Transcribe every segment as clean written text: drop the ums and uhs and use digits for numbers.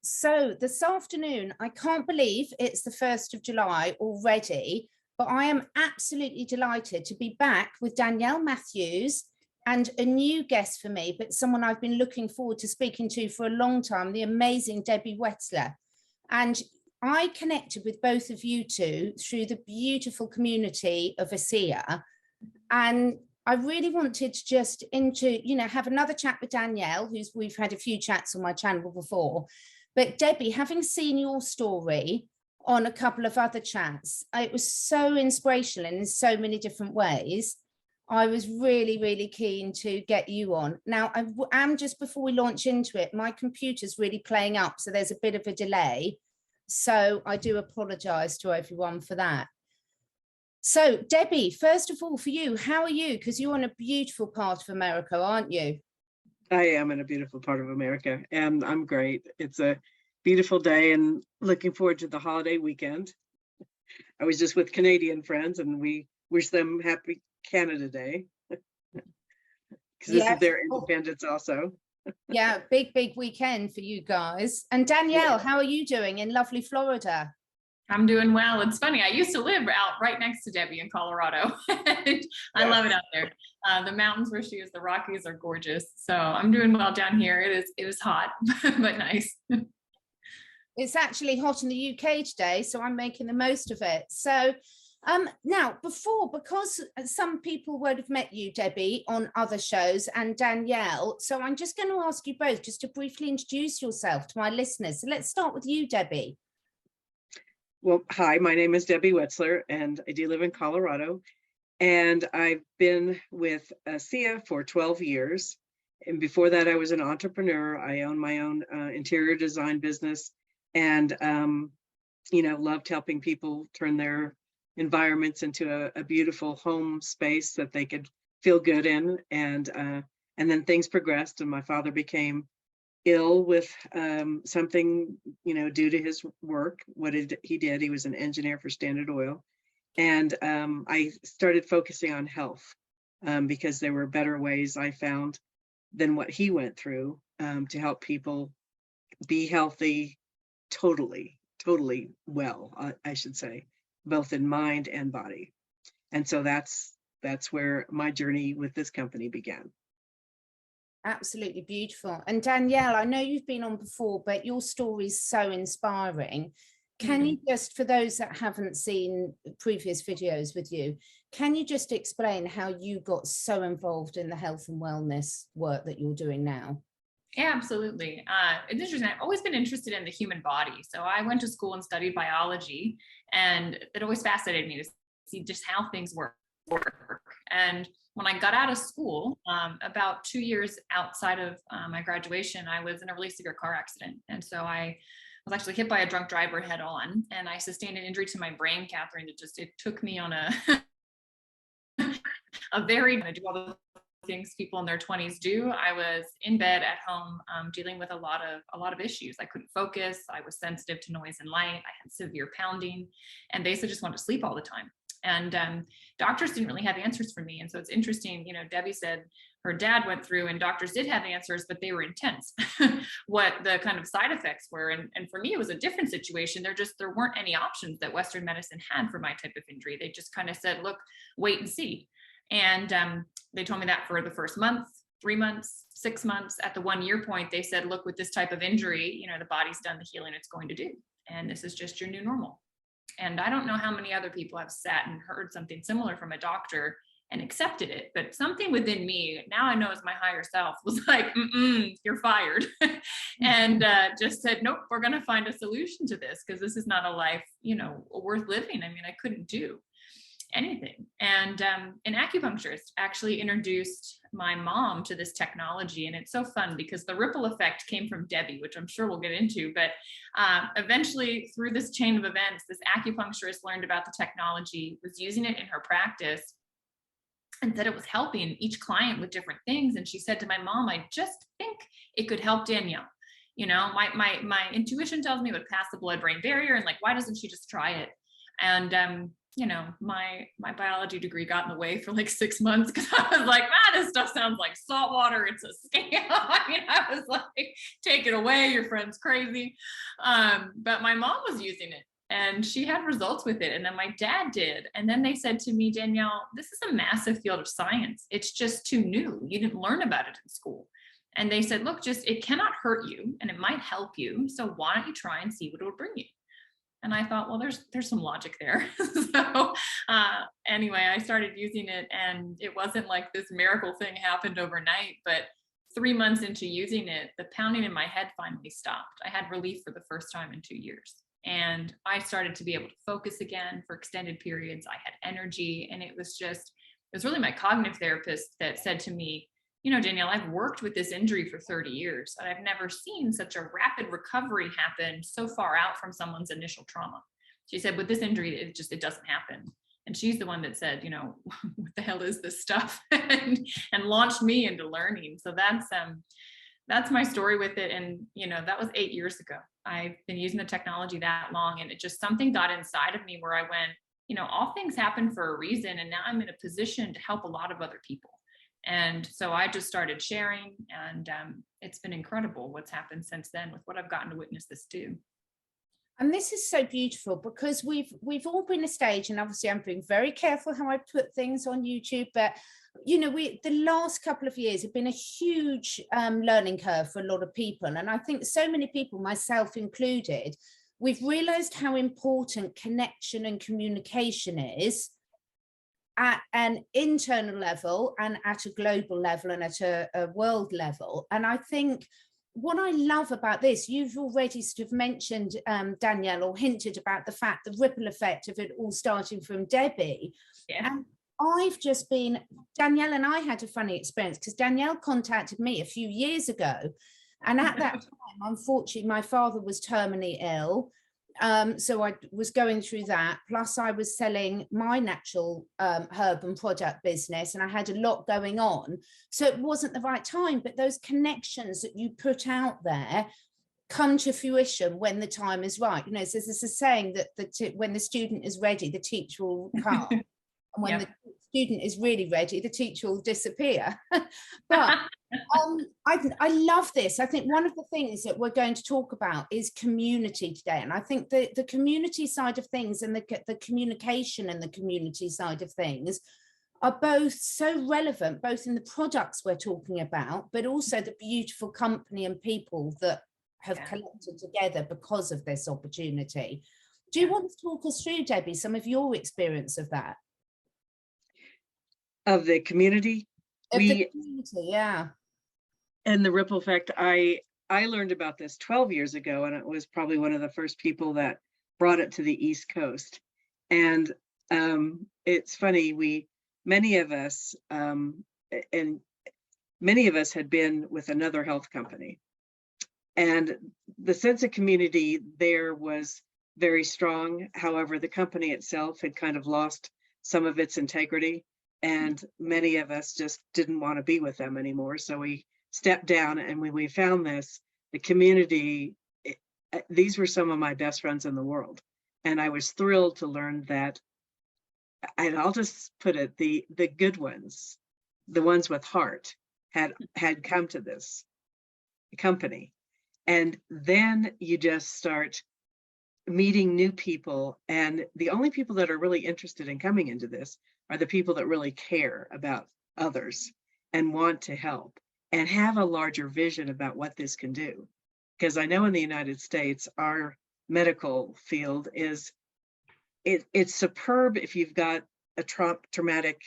So this afternoon, I can't believe it's the 1st of July already, but I am absolutely delighted to be back with Danielle Matthews and a new guest for me, but someone I've been looking forward to speaking to for a long time, the amazing Debbie Wetzler. And I connected with both of you two through the beautiful community of Asea. And I really wanted to just have another chat with Danielle, we've had a few chats on my channel before. But Debbie, having seen your story on a couple of other chats, it was so inspirational in so many different ways. I was really, really keen to get you on. Now, I am just before we launch into it, my computer's really playing up, so there's a bit of a delay. So I do apologize to everyone for that. So Debbie, first of all, for you, how are you? Because you're in a beautiful part of America, aren't you? I am in a beautiful part of America, and I'm great. It's a beautiful day and looking forward to the holiday weekend. I was just with Canadian friends and we wish them happy Canada Day because this is their independence also. Yeah, big weekend for you guys. And Danielle, how are you doing in lovely Florida? I'm doing well. It's funny. I used to live out right next to Debbie in Colorado. I love it out there. The mountains where she is, the Rockies are gorgeous. So I'm doing well down here. It is hot, but nice. It's actually hot in the UK today, so I'm making the most of it. So now, because some people would have met you, Debbie, on other shows, and Danielle, so I'm just going to ask you both just to briefly introduce yourself to my listeners. So let's start with you, Debbie. Well, hi, my name is Debbie Wetzler, and I do live in Colorado. And I've been with Asea for 12 years. And before that, I was an entrepreneur. I own my own interior design business and, loved helping people turn their environments into a beautiful home space that they could feel good in. And then things progressed, and my father became ill with something, due to his work. He was an engineer for Standard Oil. And I started focusing on health because there were better ways I found than what he went through to help people be healthy, totally well, I should say, both in mind and body. And so that's where my journey with this company began. Absolutely beautiful. And Danielle, I know you've been on before, but your story is so inspiring. Can you just, for those that haven't seen previous videos with you, can you just explain how you got so involved in the health and wellness work that you're doing now? Yeah, absolutely. It's interesting. I've always been interested in the human body. So I went to school and studied biology, and it always fascinated me to see just how things work. And when I got out of school, about 2 years outside of my graduation, I was in a really severe car accident. And so I was actually hit by a drunk driver head on, and I sustained an injury to my brain, Catherine. It took me on a I do all the things people in their 20s do. I was in bed at home dealing with a lot of issues. I couldn't focus. I was sensitive to noise and light. I had severe pounding, and basically just wanted to sleep all the time. And doctors didn't really have answers for me. And so it's interesting, Debbie said her dad went through and doctors did have answers, but they were intense, what the kind of side effects were. And for me, it was a different situation. There weren't any options that Western medicine had for my type of injury. They just kind of said, look, wait and see. And they told me that for the first month, 3 months, 6 months. At the 1 year point, they said, look, with this type of injury, the body's done the healing it's going to do. And this is just your new normal. And I don't know how many other people have sat and heard something similar from a doctor and accepted it, but something within me, now I know as my higher self, was like, you're fired. And just said, nope, we're going to find a solution to this, because this is not a life, worth living. I mean, I couldn't do anything. And an acupuncturist actually introduced my mom to this technology. And it's so fun because the ripple effect came from Debbie, which I'm sure we'll get into. But eventually, through this chain of events, this acupuncturist learned about the technology, was using it in her practice, and said it was helping each client with different things. And she said to my mom, I just think it could help Danielle. My intuition tells me it would pass the blood-brain barrier. And like, why doesn't she just try it? And you know, my biology degree got in the way for like 6 months because I was like, ah, this stuff sounds like salt water. It's a scam. I mean, I was like, take it away. Your friend's crazy. But my mom was using it and she had results with it. And then my dad did. And then they said to me, Danielle, this is a massive field of science. It's just too new. You didn't learn about it in school. And they said, look, just, it cannot hurt you and it might help you. So why don't you try and see what it will bring you? And I thought, well, there's some logic there. So anyway, I started using it and it wasn't like this miracle thing happened overnight, but 3 months into using it, the pounding in my head finally stopped. I had relief for the first time in 2 years. And I started to be able to focus again for extended periods. I had energy, and it was really my cognitive therapist that said to me, you know, Danielle, I've worked with this injury for 30 years and I've never seen such a rapid recovery happen so far out from someone's initial trauma. She said, with this injury, it doesn't happen. And she's the one that said, you know, what the hell is this stuff? and launched me into learning. So that's my story with it. And, you know, that was 8 years ago. I've been using the technology that long, and it just, something got inside of me where I went, you know, all things happen for a reason. And now I'm in a position to help a lot of other people. And so I just started sharing, and it's been incredible what's happened since then with what I've gotten to witness this do. And this is so beautiful because we've all been a stage, and obviously I'm being very careful how I put things on YouTube, but you know, the last couple of years have been a huge learning curve for a lot of people. And I think so many people, myself included, we've realized how important connection and communication is at an internal level and at a global level and at a world level. And I think what I love about this, you've already sort of mentioned, Danielle, or hinted about the fact, the ripple effect of it all starting from Debbie. Yeah. And I've just been, Danielle and I had a funny experience because Danielle contacted me a few years ago. And at that time, unfortunately, my father was terminally ill. So I was going through that. Plus I was selling my natural herb and product business, and I had a lot going on. So it wasn't the right time, but those connections that you put out there come to fruition when the time is right. You know, so there's a saying that when the student is ready, the teacher will come. And when the student is really ready, the teacher will disappear. But I love this. I think one of the things that we're going to talk about is community today. And I think the community side of things and the communication and the community side of things are both so relevant, both in the products we're talking about, but also the beautiful company and people that have collected together because of this opportunity. Do you want to talk us through, Debbie, some of your experience of that? Of the community? The community, yeah. And the ripple effect, I learned about this 12 years ago, and it was probably one of the first people that brought it to the East Coast. And it's funny, many of us had been with another health company. And the sense of community there was very strong. However, the company itself had kind of lost some of its integrity. And many of us just didn't want to be with them anymore. So we stepped down, and when we found this, the community, these were some of my best friends in the world. And I was thrilled to learn that, and I'll just put it, the good ones, the ones with heart, had come to this company. And then you just start meeting new people. And the only people that are really interested in coming into this are the people that really care about others and want to help and have a larger vision about what this can do. Because I know in the United States, our medical field it's superb if you've got a traumatic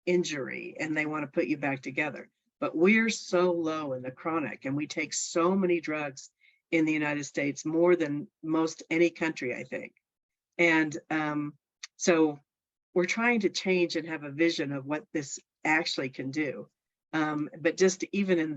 injury and they want to put you back together. But we're so low in the chronic, and we take so many drugs in the United States, more than most any country, I think. And so we're trying to change and have a vision of what this actually can do. But just even in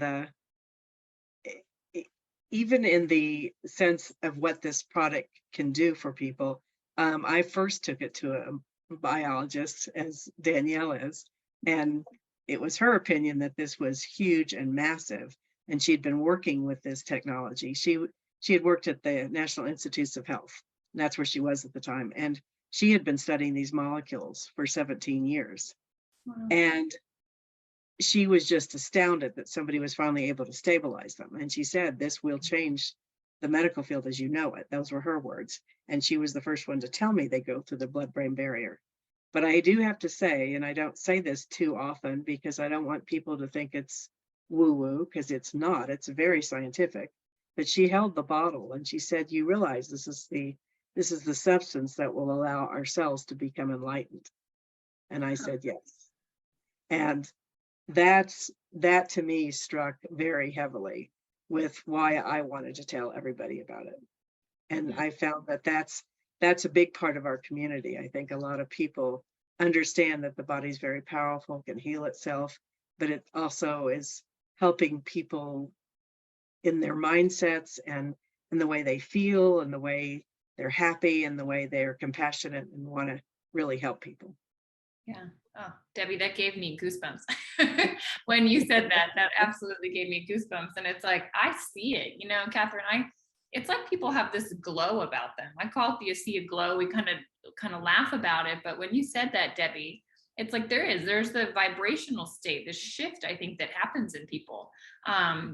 the sense of what this product can do for people, I first took it to a biologist, as Danielle is, and it was her opinion that this was huge and massive. And she'd been working with this technology. She had worked at the National Institutes of Health, and that's where she was at the time. And she had been studying these molecules for 17 years. Wow. And she was just astounded that somebody was finally able to stabilize them. And she said, this will change the medical field as you know it. Those were her words. And she was the first one to tell me they go through the blood-brain barrier. But I do have to say, and I don't say this too often because I don't want people to think it's woo-woo, because it's not, it's very scientific. But she held the bottle and she said, you realize this is the substance that will allow our cells to become enlightened. And I said, yes. And that to me struck very heavily with why I wanted to tell everybody about it. And I found that that's a big part of our community. I think a lot of people understand that the body's very powerful, can heal itself, but it also is helping people in their mindsets and in the way they feel and the way they're happy and the way they're compassionate and want to really help people. Yeah. Oh, Debbie, that gave me goosebumps. When you said that, that absolutely gave me goosebumps. And it's like, I see it, you know, Catherine, it's like people have this glow about them. I call it the Asea glow. We kind of laugh about it. But when you said that, Debbie, it's like there's the vibrational state, the shift, I think, that happens in people.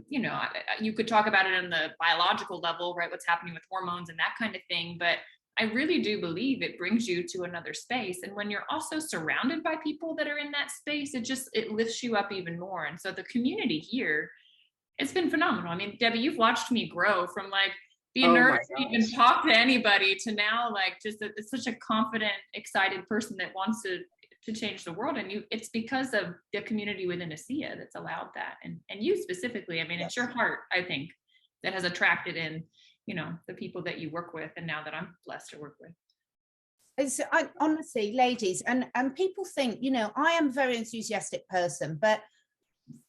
You know, you could talk about it on the biological level, right? What's happening with hormones and that kind of thing. But I really do believe it brings you to another space. And when you're also surrounded by people that are in that space, it lifts you up even more. And so the community here, it's been phenomenal. I mean, Debbie, you've watched me grow from like being nervous to even talk to anybody to now like it's such a confident, excited person that wants to change the world. And it's because of the community within Asea that's allowed that. And you specifically, I mean, it's your heart, I think, that has attracted in, you know, the people that you work with, and now that I'm blessed to work with. Honestly, ladies, and people think, you know, I am a very enthusiastic person, but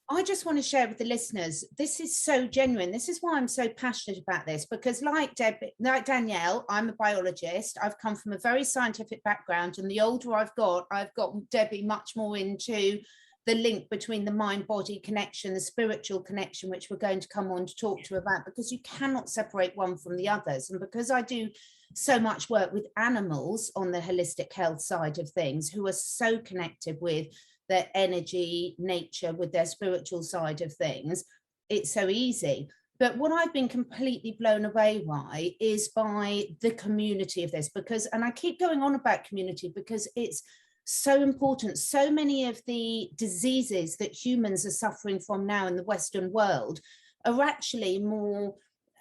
I just want to share with the listeners, this is so genuine. This is why I'm so passionate about this, because like Danielle, I'm a biologist. I've come from a very scientific background, and the older I've got Debbie much more into the link between the mind-body connection, the spiritual connection, which we're going to come on to talk to about, because you cannot separate one from the others. And because I do so much work with animals on the holistic health side of things, who are so connected with their energy, nature, with their spiritual side of things, it's so easy. But what I've been completely blown away by is by the community of this, because, and I keep going on about community because it's so important. So many of the diseases that humans are suffering from now in the Western world are actually more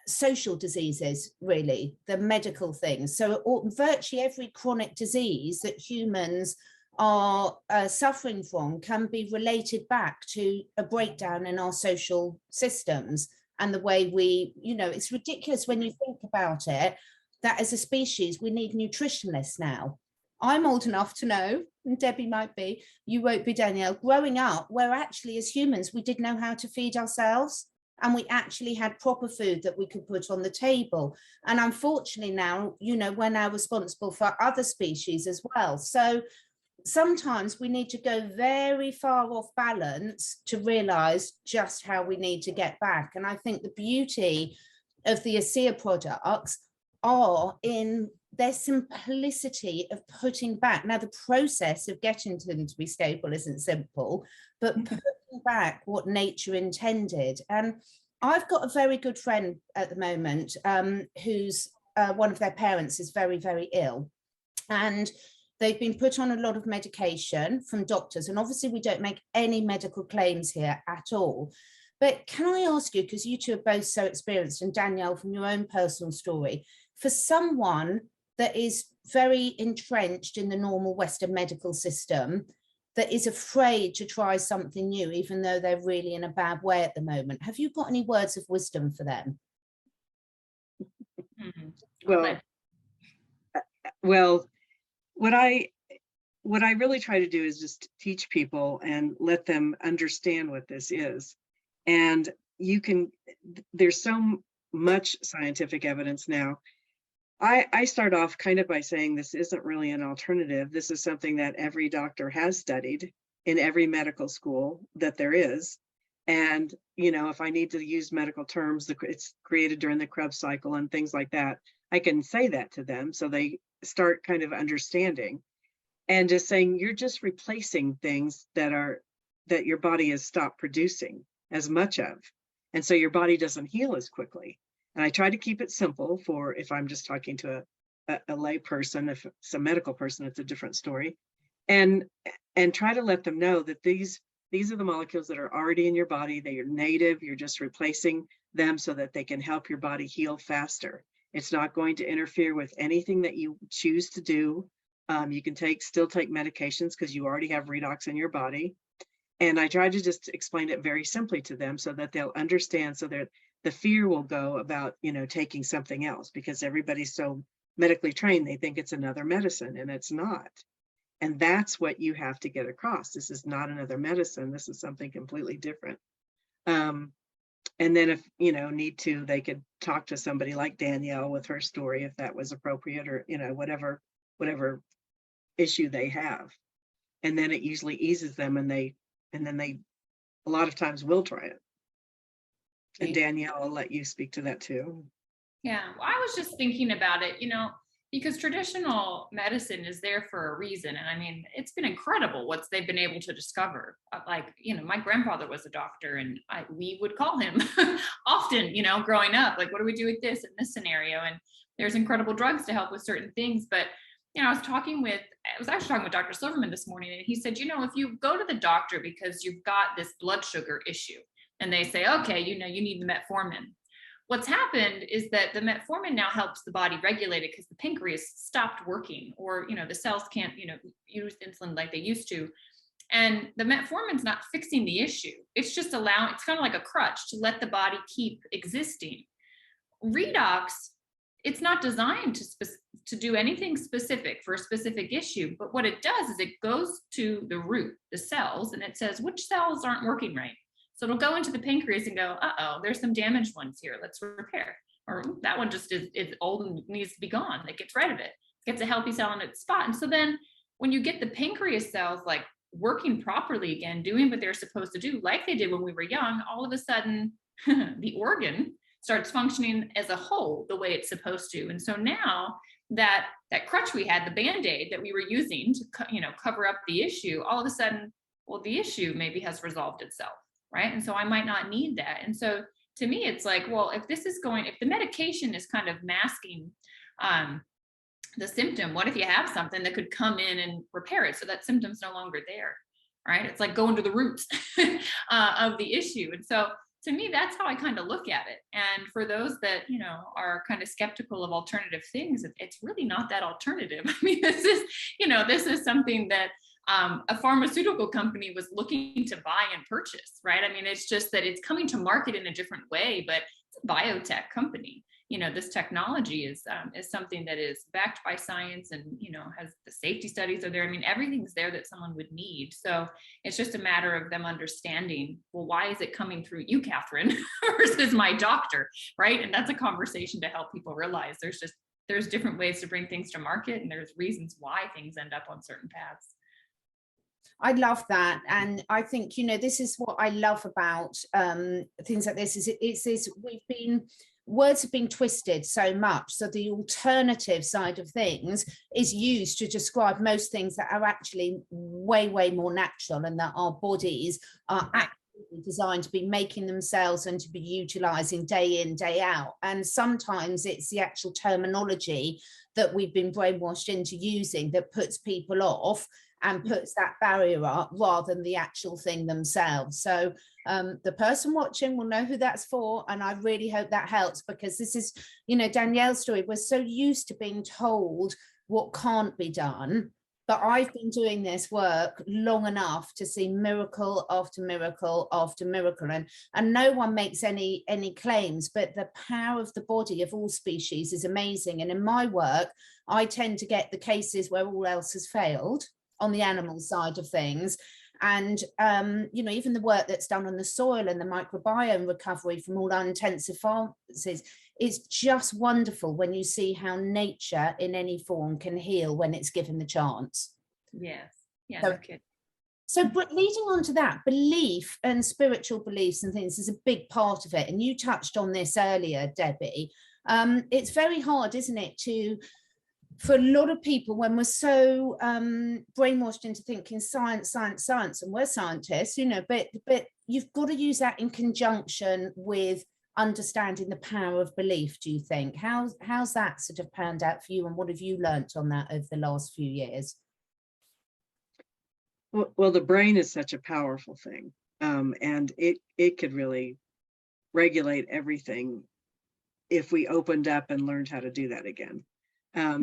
social diseases, really, than medical things. So virtually every chronic disease that humans are suffering from can be related back to a breakdown in our social systems and the way we, you know, it's ridiculous when you think about it, that as a species, we need nutritionists now. I'm old enough to know, and Debbie might be, you won't be, Danielle, growing up where actually as humans, we did know how to feed ourselves, and we actually had proper food that we could put on the table. And unfortunately now, you know, we're now responsible for other species as well. So sometimes we need to go very far off balance to realize just how we need to get back. And I think the beauty of the Asea products are in their simplicity of putting back. Now, the process of getting them to be stable isn't simple, but putting back what nature intended. And I've got a very good friend at the moment who's one of their parents is very, very ill. And they've been put on a lot of medication from doctors. And obviously we don't make any medical claims here at all. But can I ask you, because you two are both so experienced, and Danielle, from your own personal story, for someone that is very entrenched in the normal Western medical system, that is afraid to try something new, even though they're really in a bad way at the moment, have you got any words of wisdom for them? Well, what I really try to do is just teach people and let them understand what this is. And there's so much scientific evidence now. I start off kind of by saying this isn't really an alternative. This is something that every doctor has studied in every medical school that there is. And, you know, if I need to use medical terms, it's created during the Krebs cycle and things like that, I can say that to them so they start kind of understanding, and just saying you're just replacing things that your body has stopped producing as much of. And so your body doesn't heal as quickly. And I try to keep it simple for if I'm just talking to a lay person. If it's a medical person, it's a different story. And try to let them know that these are the molecules that are already in your body. They are native. You're just replacing them so that they can help your body heal faster. It's not going to interfere with anything that you choose to do. You can still take medications because you already have redox in your body. And I try to just explain it very simply to them so that they'll understand, so that the fear will go about, taking something else, because everybody's so medically trained, they think it's another medicine, and it's not. And that's what you have to get across. This is not another medicine. This is something completely different. And then if, need to, they could talk to somebody like Danielle with her story, if that was appropriate, or, whatever issue they have. And then it usually eases them, and then they a lot of times will try it. And Danielle, I'll let you speak to that too. Yeah, well, I was just thinking about it, because traditional medicine is there for a reason. And I mean, it's been incredible what they've been able to discover. Like, my grandfather was a doctor, and we would call him often, growing up, like, what do we do with this in this scenario? And there's incredible drugs to help with certain things. But, I was actually talking with Dr. Silverman this morning, and he said, if you go to the doctor because you've got this blood sugar issue, and they say, okay, you need the metformin. What's happened is that the metformin now helps the body regulate it because the pancreas stopped working, or, the cells can't, use insulin like they used to. And the metformin's not fixing the issue. It's just it's kind of like a crutch to let the body keep existing. Redox, it's not designed to do anything specific for a specific issue, but what it does is it goes to the root, the cells, and it says which cells aren't working right. So it'll go into the pancreas and go, there's some damaged ones here. Let's repair. Or that one just is old and needs to be gone. It gets rid of it. Gets a healthy cell in its spot. And so then when you get the pancreas cells like working properly again, doing what they're supposed to do, like they did when we were young, all of a sudden the organ starts functioning as a whole the way it's supposed to. And so now that crutch we had, the Band-Aid that we were using to cover up the issue, all of a sudden, well, the issue maybe has resolved itself. Right. And so I might not need that. And so to me, it's like, well, if the medication is kind of masking the symptom, what if you have something that could come in and repair it so that symptom's no longer there? Right. It's like going to the roots of the issue. And so to me, that's how I kind of look at it. And for those that, are kind of skeptical of alternative things, it's really not that alternative. I mean, this is something that a pharmaceutical company was looking to buy and purchase, right? I mean, it's just that it's coming to market in a different way, but it's a biotech company. This technology is something that is backed by science, and, has the safety studies are there. I mean, everything's there that someone would need. So it's just a matter of them understanding, well, why is it coming through you, Catherine, versus my doctor, right? And that's a conversation to help people realize there's different ways to bring things to market, and there's reasons why things end up on certain paths. I love that. And I think, this is what I love about things like this, is words have been twisted so much. So the alternative side of things is used to describe most things that are actually way, way more natural, and that our bodies are actually designed to be making themselves and to be utilizing day in, day out. And sometimes it's the actual terminology that we've been brainwashed into using that puts people off and puts that barrier up, rather than the actual thing themselves. So the person watching will know who that's for. And I really hope that helps, because this is, Danielle's story. We're so used to being told what can't be done, but I've been doing this work long enough to see miracle after miracle after miracle. And no one makes any claims, but the power of the body of all species is amazing. And in my work, I tend to get the cases where all else has failed on the animal side of things. And, even the work that's done on the soil and the microbiome recovery from all unintensive pharmacies, it's just wonderful when you see how nature in any form can heal when it's given the chance. Yes. Yeah. So, but leading on to that, belief and spiritual beliefs and things is a big part of it. And you touched on this earlier, Debbie. It's very hard, isn't it, for a lot of people, when we're so brainwashed into thinking science, science, science, and we're scientists, you know, but you've got to use that in conjunction with understanding the power of belief. Do you think? How's that sort of panned out for you, and what have you learnt on that over the last few years? Well, the brain is such a powerful thing, and it could really regulate everything if we opened up and learned how to do that again.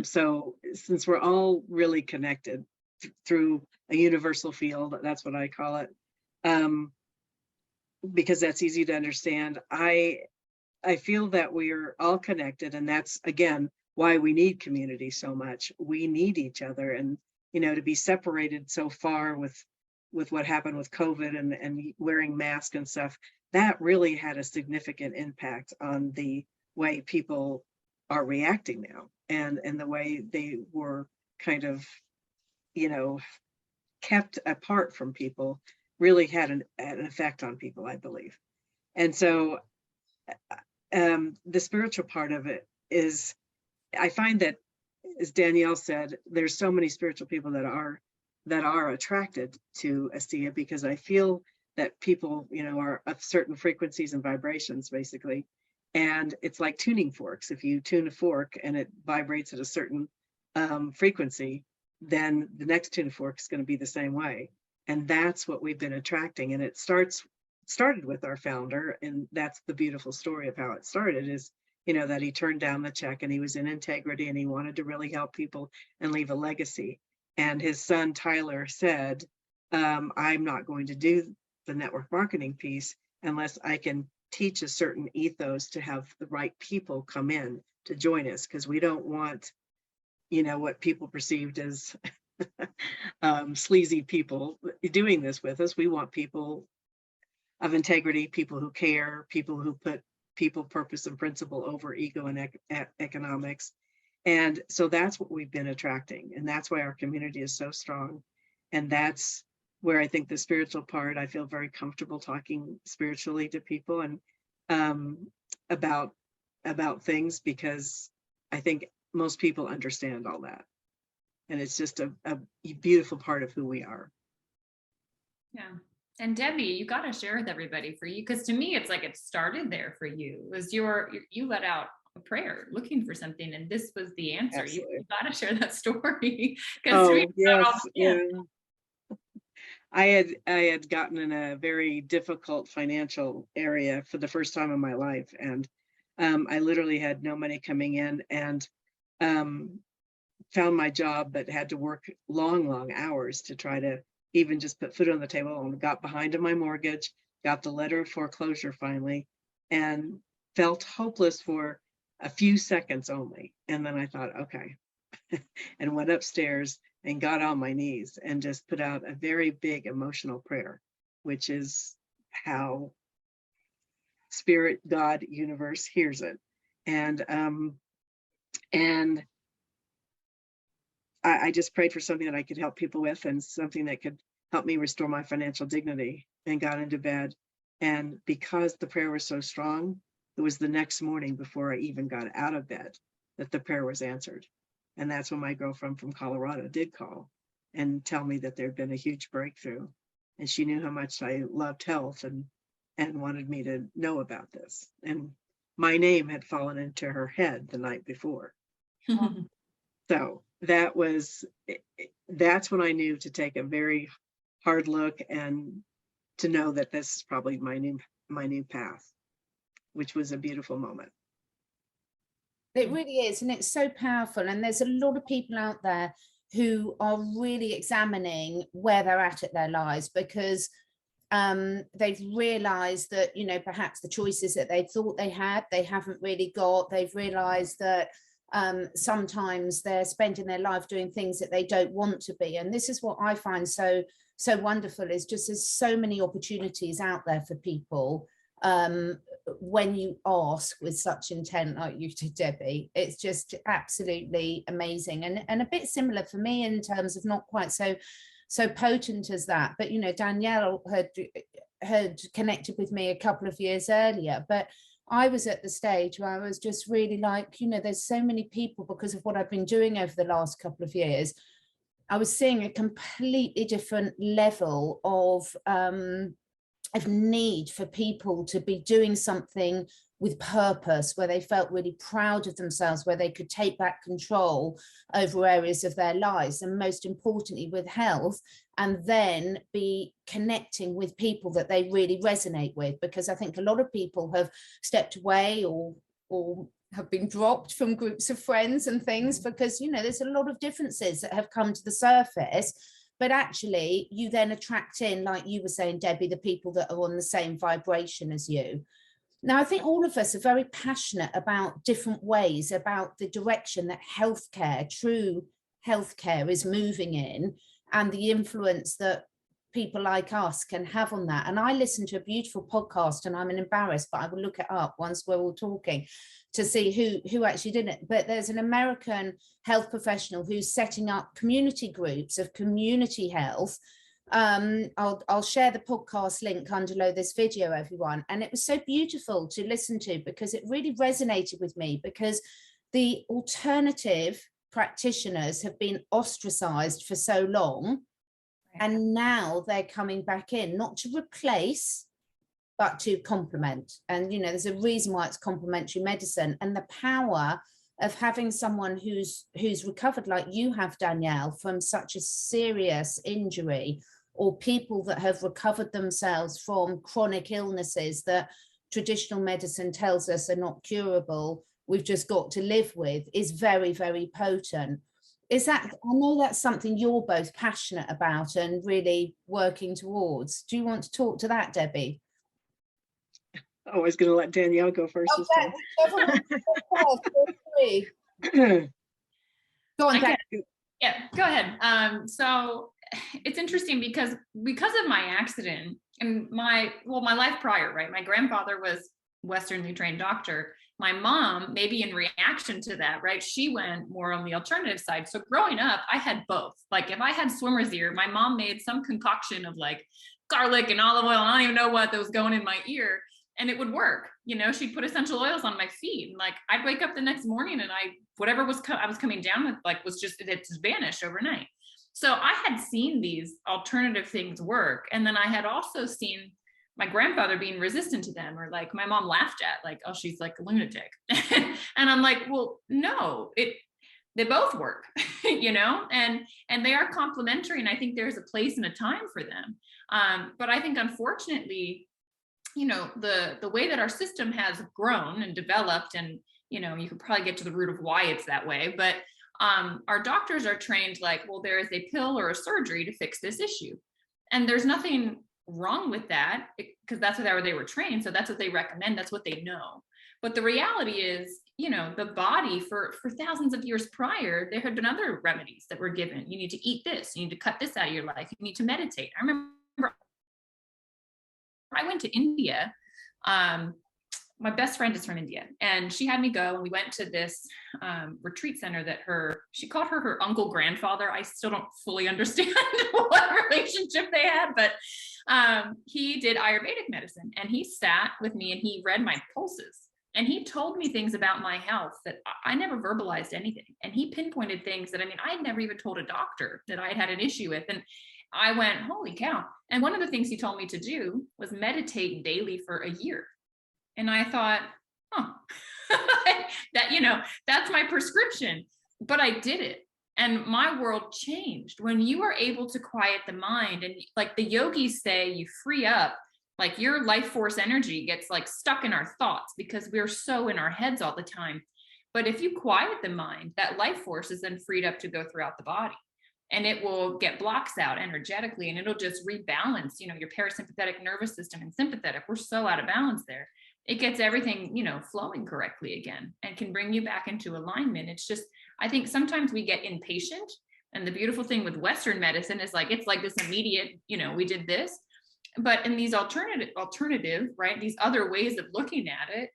So since we're all really connected through a universal field, that's what I call it, because that's easy to understand. I feel that we're all connected, and that's again why we need community so much. We need each other, and you know, to be separated so far with what happened with COVID and wearing masks and stuff, that really had a significant impact on the way people are reacting now, and the way they were kind of, you know, kept apart from people really had an effect on people, I believe. And so the spiritual part of it is, I find that, as Danielle said, there's so many spiritual people that are attracted to Asea, because I feel that people, you know, are of certain frequencies and vibrations, basically. And it's like tuning forks. If you tune a fork and it vibrates at a certain frequency, then the next tune fork is going to be the same way. And that's what we've been attracting. And it started with our founder. And that's the beautiful story of how it started, is, you know, that he turned down the check and he was in integrity and he wanted to really help people and leave a legacy. And his son, Tyler, said, I'm not going to do the network marketing piece unless I can teach a certain ethos to have the right people come in to join us, because we don't want, you know, what people perceived as sleazy people doing this with us. We want people of integrity, people who care, people who put people, purpose, and principle over ego and economics. And so that's what we've been attracting. And that's why our community is so strong. And that's where I think the spiritual part, I feel very comfortable talking spiritually to people and about things, because I think most people understand all that. And it's just a beautiful part of who we are. Yeah. And Debbie, you got to share with everybody, for you, because to me, it's like it started there for you. It was you let out a prayer looking for something, and this was the answer. You got to share that story. Oh, yes. Yeah. I had gotten in a very difficult financial area for the first time in my life. And I literally had no money coming in, and found my job, but had to work long hours to try to even just put food on the table, and got behind on my mortgage, got the letter of foreclosure finally, and felt hopeless for a few seconds only. And then I thought, okay, and went upstairs and got on my knees and just put out a very big emotional prayer, which is how spirit, God, universe hears it. And I just prayed for something that I could help people with, and something that could help me restore my financial dignity, and got into bed. And because the prayer was so strong, it was the next morning before I even got out of bed that the prayer was answered. And that's when my girlfriend from Colorado did call and tell me that there'd been a huge breakthrough. And she knew how much I loved health and wanted me to know about this. And my name had fallen into her head the night before. So that's when I knew to take a very hard look and to know that this is probably my new path, which was a beautiful moment. It really is, and it's so powerful. And there's a lot of people out there who are really examining where they're at their lives, because they've realized that, you know, perhaps the choices that they thought they had, they haven't really got. They've realized that sometimes they're spending their life doing things that they don't want to be. And this is what I find so wonderful, is just there's so many opportunities out there for people when you ask with such intent like you did, Debbie. It's just absolutely amazing, and a bit similar for me in terms of not quite so potent as that, but you know, Danielle had connected with me a couple of years earlier, but I was at the stage where I was just really like, you know, there's so many people, because of what I've been doing over the last couple of years, I was seeing a completely different level of need for people to be doing something with purpose, where they felt really proud of themselves, where they could take back control over areas of their lives, and most importantly with health, and then be connecting with people that they really resonate with. Because I think a lot of people have stepped away or have been dropped from groups of friends and things, because, you know, there's a lot of differences that have come to the surface. But actually, you then attract in, like you were saying, Debbie, the people that are on the same vibration as you. Now, I think all of us are very passionate about different ways, about the direction that healthcare, true healthcare, is moving in, and the influence that people like us can have on that. And I listened to a beautiful podcast, and I'm embarrassed, but I will look it up once we're all talking to see who actually did it. But there's an American health professional who's setting up community groups of community health. I'll share the podcast link underneath this video, everyone. And it was so beautiful to listen to, because it really resonated with me, because the alternative practitioners have been ostracized for so long, and now they're coming back in, not to replace, but to complement. And, you know, there's a reason why it's complementary medicine, and the power of having someone who's recovered, like you have, Danielle, from such a serious injury, or people that have recovered themselves from chronic illnesses that traditional medicine tells us are not curable, we've just got to live with, is very, very potent. Is that, I know that's something you're both passionate about and really working towards. Do you want to talk to that, Debbie? Oh, I was going to let Danielle go first. Okay, go on, yeah, go ahead. So it's interesting because of my accident and my life prior, right? My grandfather was Westernly trained doctor. My mom, maybe in reaction to that, right, she went more on the alternative side. So growing up, I had both. Like if I had swimmer's ear, my mom made some concoction of like garlic and olive oil, and I don't even know what that was going in my ear, and it would work. You know, she'd put essential oils on my feet, and like I'd wake up the next morning and whatever I was coming down with, like, was just, it just vanished overnight. So I had seen these alternative things work. And then I had also seen my grandfather being resistant to them, or like my mom laughed at, like, oh, she's like a lunatic. And I'm like, well, no, they both work, you know, and they are complementary. And I think there's a place and a time for them. But I think, unfortunately, you know, the way that our system has grown and developed, and, you know, you could probably get to the root of why it's that way, but our doctors are trained like, well, there is a pill or a surgery to fix this issue. And there's nothing wrong with that, because that's what they were trained. So that's what they recommend. That's what they know. But the reality is, you know, the body for thousands of years prior, there had been other remedies that were given. You need to eat this. You need to cut this out of your life. You need to meditate. I remember I went to India. My best friend is from India, and she had me go, and we went to this retreat center that she called her uncle grandfather. I still don't fully understand what relationship they had, but he did Ayurvedic medicine, and he sat with me and he read my pulses, and he told me things about my health that I never verbalized anything. And he pinpointed things that, I mean, I had never even told a doctor that I had an issue with. And I went, holy cow. And one of the things he told me to do was meditate daily for a year. And I thought, that, you know, that's my prescription. But I did it, and my world changed. When you are able to quiet the mind, and like the yogis say, you free up, like your life force energy gets like stuck in our thoughts because we're so in our heads all the time. But if you quiet the mind, that life force is then freed up to go throughout the body, and it will get blocks out energetically, and it'll just rebalance, you know, your parasympathetic nervous system and sympathetic. We're so out of balance there. It gets everything, you know, flowing correctly again, and can bring you back into alignment. It's just, I think sometimes we get impatient. And the beautiful thing with Western medicine is like, it's like this immediate, you know, we did this. But in these alternative, right, these other ways of looking at it,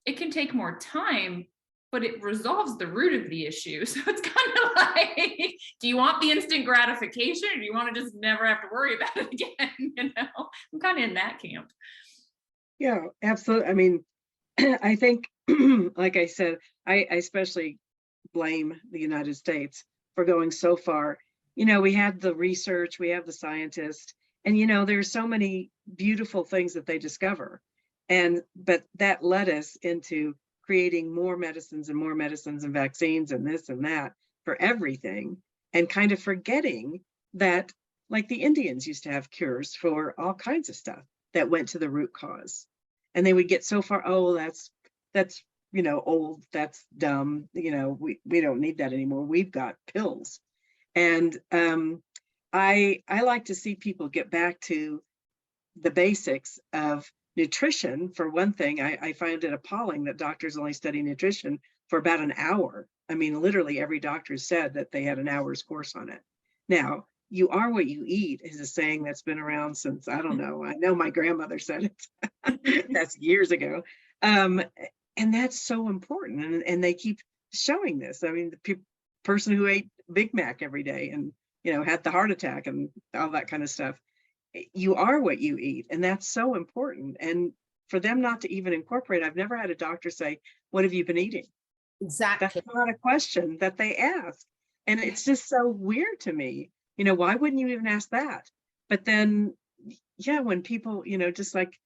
it can take more time, but it resolves the root of the issue. So it's kind of like, do you want the instant gratification, or do you want to just never have to worry about it again? You know, I'm kind of in that camp. Yeah, absolutely. I mean, I think, like I said, I especially blame the United States for going so far. You know, we had the research, we have the scientists, and you know, there's so many beautiful things that they discover. But that led us into creating more medicines and vaccines and this and that for everything, and kind of forgetting that, like, the Indians used to have cures for all kinds of stuff that went to the root cause. And they would get so far, oh, that's you know, old, that's dumb, you know, we don't need that anymore. We've got pills. And I like to see people get back to the basics of nutrition. For one thing, I find it appalling that doctors only study nutrition for about an hour. I mean, literally every doctor said that they had an hour's course on it. Now, you are what you eat is a saying that's been around since, I don't know, I know my grandmother said it. That's years ago. And that's so important. And they keep showing this. I mean, the person who ate Big Mac every day and, you know, had the heart attack and all that kind of stuff. You are what you eat. And that's so important. And for them not to even incorporate, I've never had a doctor say, what have you been eating? Exactly. That's not a question that they ask. And it's just so weird to me. You know, why wouldn't you even ask that? But then, yeah, when people, you know, just like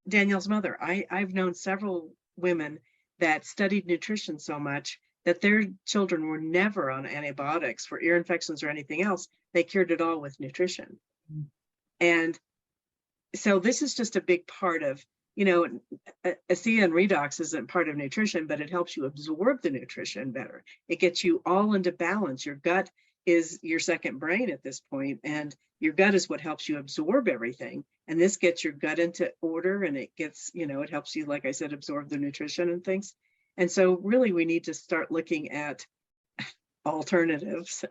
Danielle's mother, I've known several women that studied nutrition so much that their children were never on antibiotics for ear infections or anything else. They cured it all with nutrition. Mm. And so this is just a big part of, you know, Asea and redox isn't part of nutrition, but it helps you absorb the nutrition better. It gets you all into balance. Your gut is your second brain at this point, and your gut is what helps you absorb everything. And this gets your gut into order, and it gets, you know, it helps you, like I said, absorb the nutrition and things. And so really we need to start looking at alternatives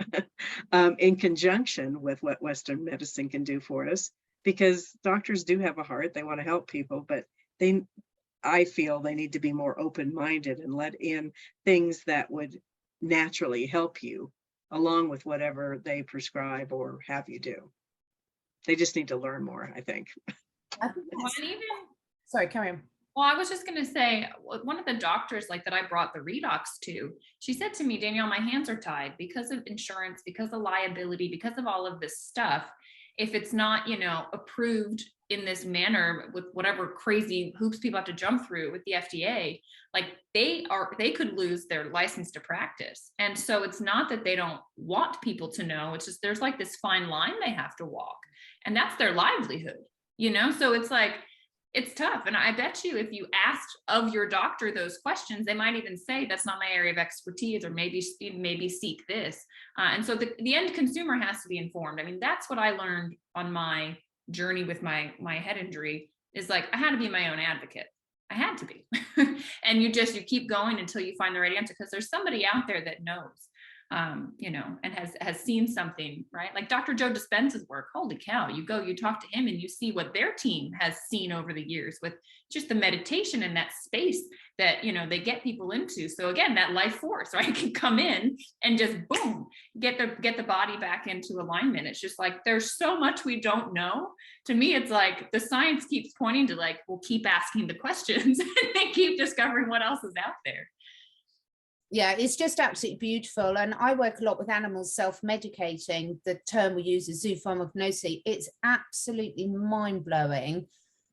in conjunction with what Western medicine can do for us, because doctors do have a heart. They want to help people, but I feel they need to be more open-minded and let in things that would naturally help you along with whatever they prescribe or have you do. They just need to learn more, I think. Sorry, carry on. Well, I was just going to say, one of the doctors like that I brought the redox to, she said to me, Danielle, my hands are tied because of insurance, because of liability, because of all of this stuff. If it's not, you know, approved in this manner with whatever crazy hoops people have to jump through with the FDA, like they could lose their license to practice. And so it's not that they don't want people to know, it's just there's like this fine line they have to walk, and that's their livelihood, you know? So it's like, it's tough. And I bet you if you asked of your doctor those questions, they might even say, that's not my area of expertise, or maybe seek this. And so the end consumer has to be informed. I mean, that's what I learned on my journey with my head injury, is like, I had to be my own advocate. I had to be. And you keep going until you find the right answer, because there's somebody out there that knows. You know, and has seen something, right? Like Dr. Joe Dispenza's work. Holy cow, you talk to him and you see what their team has seen over the years with just the meditation and that space that, you know, they get people into. So again, that life force, right, can come in and just boom, get the body back into alignment. It's just like, there's so much we don't know. To me, it's like the science keeps pointing to like, we'll keep asking the questions and they keep discovering what else is out there. Yeah, it's just absolutely beautiful. And I work a lot with animals self-medicating. The term we use is zoopharmacognosia. It's absolutely mind-blowing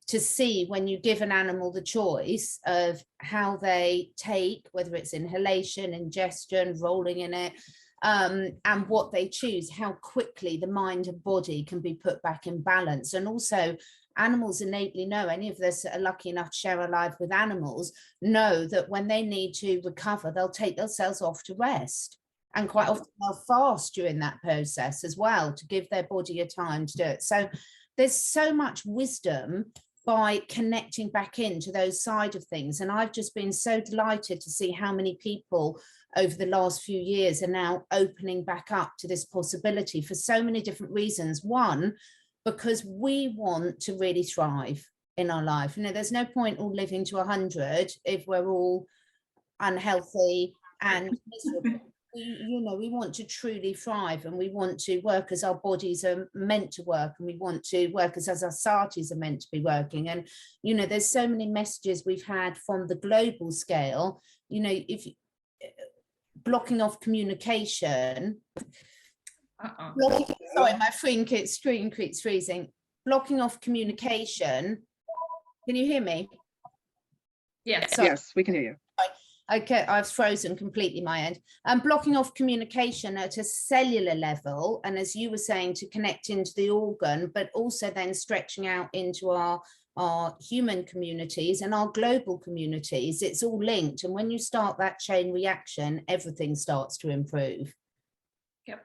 to see when you give an animal the choice of how they take, whether it's inhalation, ingestion, rolling in it, and what they choose, how quickly the mind and body can be put back in balance. And also, animals innately know, any of us that are lucky enough to share a life with animals know that when they need to recover, they'll take themselves off to rest. And quite often they'll fast during that process as well, to give their body a time to do it. So there's so much wisdom by connecting back into those side of things. And I've just been so delighted to see how many people over the last few years are now opening back up to this possibility for so many different reasons. One, because we want to really thrive in our life. You know, there's no point all living to 100 if we're all unhealthy and miserable. we want to truly thrive, and we want to work as our bodies are meant to work, and we want to work as our societies are meant to be working. And there's so many messages we've had from the global scale. If blocking off communication, sorry, my screen keeps freezing. Blocking off communication. Can you hear me? Yes. Yes, we can hear you. Okay, I've frozen completely my end. Blocking off communication at a cellular level, and as you were saying, to connect into the organ, but also then stretching out into our human communities and our global communities. It's all linked, and when you start that chain reaction, everything starts to improve. Yep.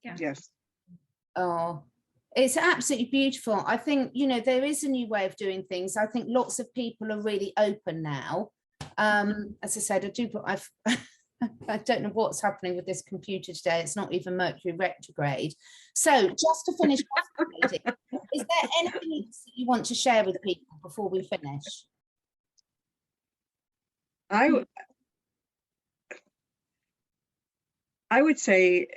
Yeah. Yes. Oh, it's absolutely beautiful. I think, there is a new way of doing things. I think lots of people are really open now. As I said, I don't know what's happening with this computer today. It's not even Mercury retrograde. So just to finish off, is there anything else that you want to share with people before we finish? I would say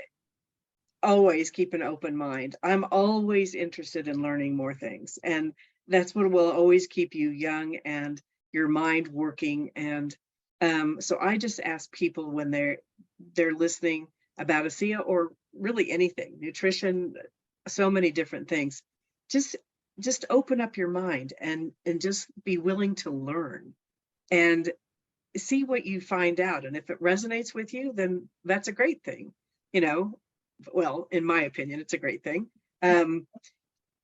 always keep an open mind. I'm always interested in learning more things, and that's what will always keep you young and your mind working. And so I just ask people when they're listening about Asea, or really anything, nutrition, so many different things, just open up your mind and just be willing to learn and see what you find out. And if it resonates with you, then that's a great thing. Well, in my opinion, it's a great thing. And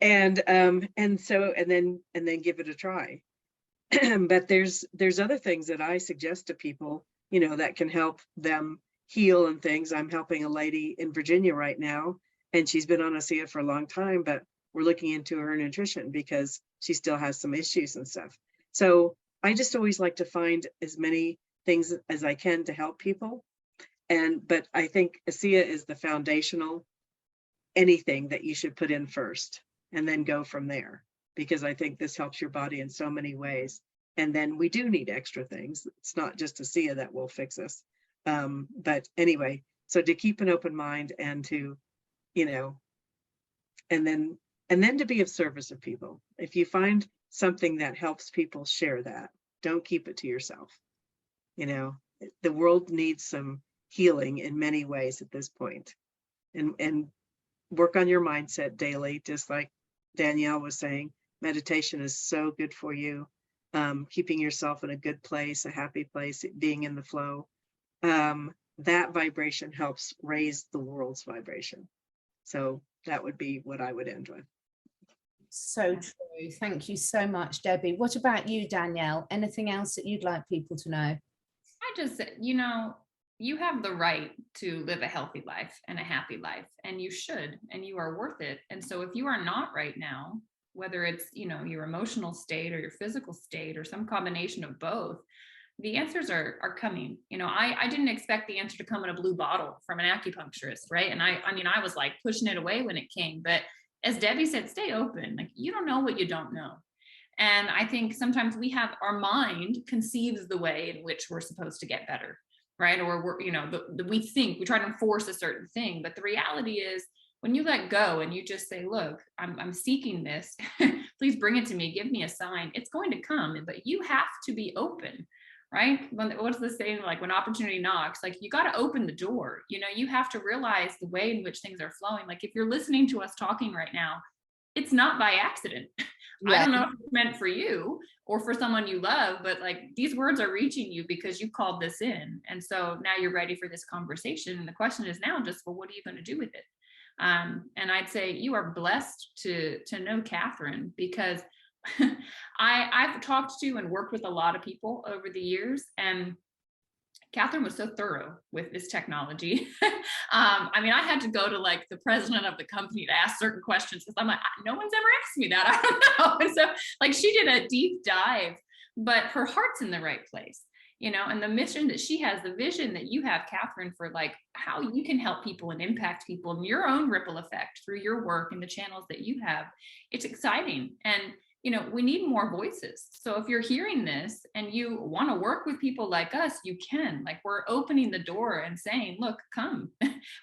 then give it a try. But there's other things that I suggest to people, that can help them heal and things. I'm helping a lady in Virginia right now, and she's been on Asea for a long time, but we're looking into her nutrition because she still has some issues and stuff. So I just always like to find as many things as I can to help people. But I think Asea is the foundational anything that you should put in first, and then go from there, because I think this helps your body in so many ways. And then we do need extra things. It's not just Asea that will fix us. But anyway, so to keep an open mind, and to, and then to be of service of people. If you find something that helps people, share that. Don't keep it to yourself. The world needs some healing in many ways at this point. And work on your mindset daily, just like Danielle was saying. Meditation is so good for you. Keeping yourself in a good place, a happy place, being in the flow. That vibration helps raise the world's vibration. So that would be what I would end with. So true. Thank you so much, Debbie. What about you, Danielle? Anything else that you'd like people to know? I just, you have the right to live a healthy life and a happy life, and you should, and you are worth it. And so if you are not right now, whether it's, your emotional state or your physical state or some combination of both, the answers are coming. I didn't expect the answer to come in a blue bottle from an acupuncturist, right? And I was like pushing it away when it came. But as Debbie said, stay open. Like, you don't know what you don't know. And I think sometimes our mind conceives the way in which we're supposed to get better, right? Or we try to enforce a certain thing, but the reality is, when you let go and you just say, look, I'm seeking this, please bring it to me, give me a sign, it's going to come, but you have to be open, right? What's the saying, like, when opportunity knocks, like, you got to open the door. You have to realize the way in which things are flowing. Like, if you're listening to us talking right now, it's not by accident. Yeah. I don't know if it's meant for you or for someone you love, but like, these words are reaching you because you called this in. And so now you're ready for this conversation. And the question is now just, well, what are you going to do with it? And I'd say you are blessed to know Catherine, because I've talked to and worked with a lot of people over the years, and Catherine was so thorough with this technology. I had to go to like the president of the company to ask certain questions, because I'm like, no one's ever asked me that. I don't know. And so like, she did a deep dive, but her heart's in the right place. And the mission that she has, the vision that you have, Catherine, for like how you can help people and impact people in your own ripple effect through your work and the channels that you have, it's exciting. And we need more voices. So if you're hearing this and you want to work with people like us, you can. Like, we're opening the door and saying, look, come.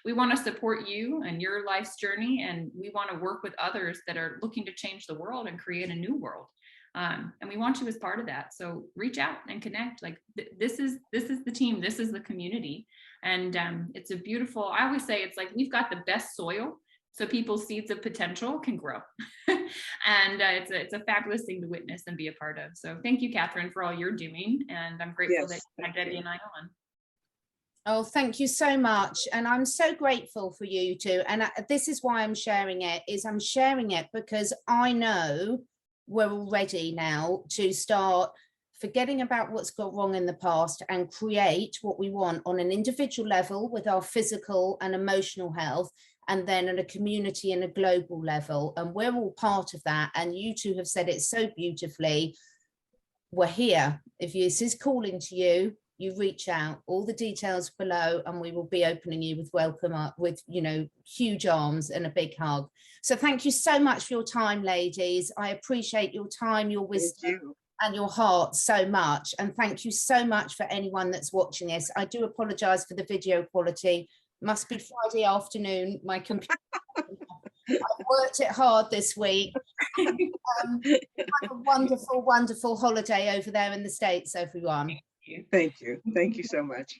We want to support you and your life's journey, and we want to work with others that are looking to change the world and create a new world. And we want you as part of that. So reach out and connect. Like, this is the team, this is the community. And it's a beautiful, I always say, it's like we've got the best soil, so people's seeds of potential can grow. And it's a fabulous thing to witness and be a part of. So thank you, Catherine, for all you're doing. And I'm grateful that you had Debbie and I on. Oh, thank you so much. And I'm so grateful for you two. And this is why I'm sharing it, I'm sharing it because I know we're all ready now to start forgetting about what's gone wrong in the past and create what we want on an individual level with our physical and emotional health, and then at a community and a global level. And we're all part of that. And you two have said it so beautifully. We're here. If this is calling to you, you reach out. All the details below, and we will be opening you with welcome up with, huge arms and a big hug. So thank you so much for your time, ladies. I appreciate your time, your wisdom, and your heart so much. And thank you so much for anyone that's watching this. I do apologize for the video quality. Must be Friday afternoon. My computer. I've worked it hard this week. Have a wonderful, wonderful holiday over there in the States, everyone. Thank you. Thank you so much.